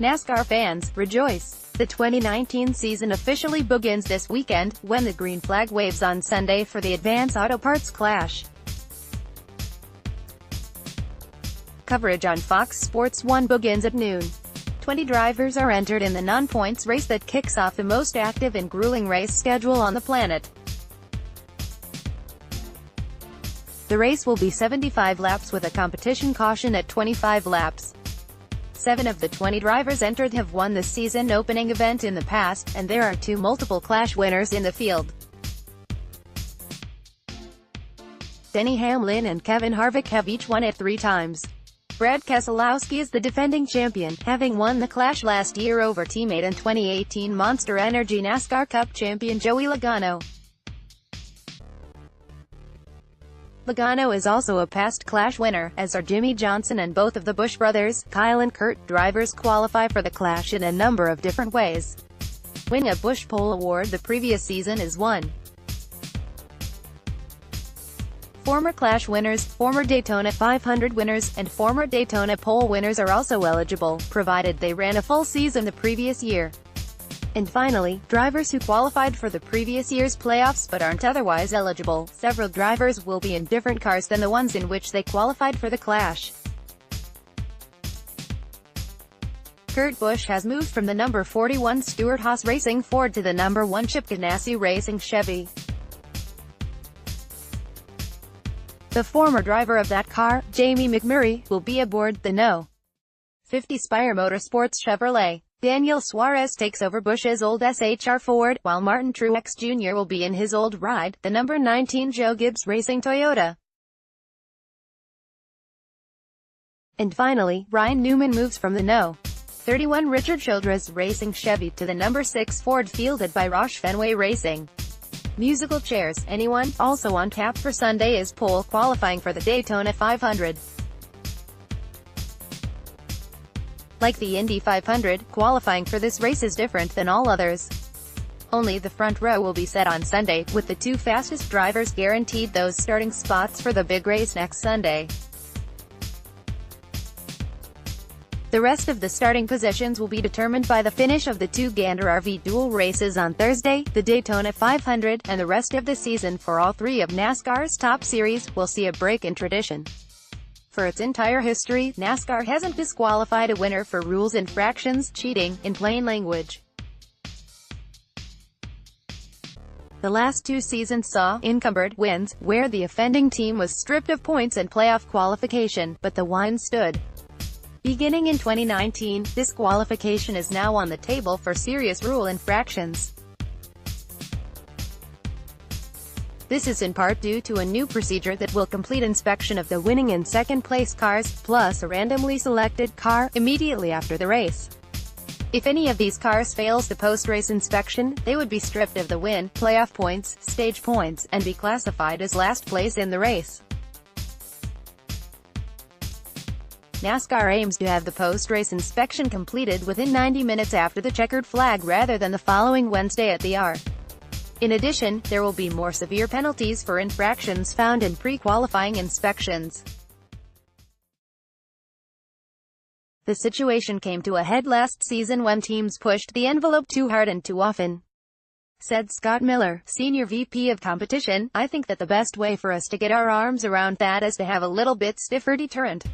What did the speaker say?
NASCAR fans, rejoice! The 2019 season officially begins this weekend, when the green flag waves on Sunday for the Advance Auto Parts Clash. Coverage on Fox Sports 1 begins at noon. 20 drivers are entered in the non-points race that kicks off the most active and grueling race schedule on the planet. The race will be 75 laps with a competition caution at 25 laps. 7 of the 20 drivers entered have won the season opening event in the past, and there are 2 multiple Clash winners in the field. Denny Hamlin and Kevin Harvick have each won it 3 times. Brad Keselowski is the defending champion, having won the Clash last year over teammate and 2018 Monster Energy NASCAR Cup champion Joey Logano. Logano is also a past Clash winner, as are Jimmy Johnson and both of the Busch brothers, Kyle and Kurt. Drivers qualify for the Clash in a number of different ways. Winning a Busch Pole Award the previous season is one. Former Clash winners, former Daytona 500 winners, and former Daytona Pole winners are also eligible, provided they ran a full season the previous year. And finally, drivers who qualified for the previous year's playoffs but aren't otherwise eligible. Several drivers will be in different cars than the ones in which they qualified for the Clash. Kurt Busch has moved from the number 41 Stewart-Haas Racing Ford to the number 1 Chip Ganassi Racing Chevy. The former driver of that car, Jamie McMurray, will be aboard the No. 50 Spire Motorsports Chevrolet. Daniel Suarez takes over Busch's old SHR Ford, while Martin Truex Jr. will be in his old ride, the number 19 Joe Gibbs Racing Toyota. And finally, Ryan Newman moves from the No. 31 Richard Childress Racing Chevy to the number 6 Ford fielded by Roush Fenway Racing. Musical chairs, anyone? Also on tap for Sunday is pole qualifying for the Daytona 500. Like the Indy 500, qualifying for this race is different than all others. Only the front row will be set on Sunday, with the 2 fastest drivers guaranteed those starting spots for the big race next Sunday. The rest of the starting positions will be determined by the finish of the 2 Gander RV dual races on Thursday, the Daytona 500, and the rest of the season for all 3 of NASCAR's top series will see a break in tradition. For its entire history, NASCAR hasn't disqualified a winner for rules infractions, cheating, in plain language. The last 2 seasons saw encumbered wins, where the offending team was stripped of points and playoff qualification, but the wine stood. Beginning in 2019, disqualification is now on the table for serious rule infractions. This is in part due to a new procedure that will complete inspection of the winning and second-place cars, plus a randomly selected car, immediately after the race. If any of these cars fails the post-race inspection, they would be stripped of the win, playoff points, stage points, and be classified as last place in the race. NASCAR aims to have the post-race inspection completed within 90 minutes after the checkered flag rather than the following Wednesday at the hour. In addition, there will be more severe penalties for infractions found in pre-qualifying inspections. The situation came to a head last season when teams pushed the envelope too hard and too often. Said Scott Miller, Senior VP of Competition, "I think that the best way for us to get our arms around that is to have a little bit stiffer deterrent.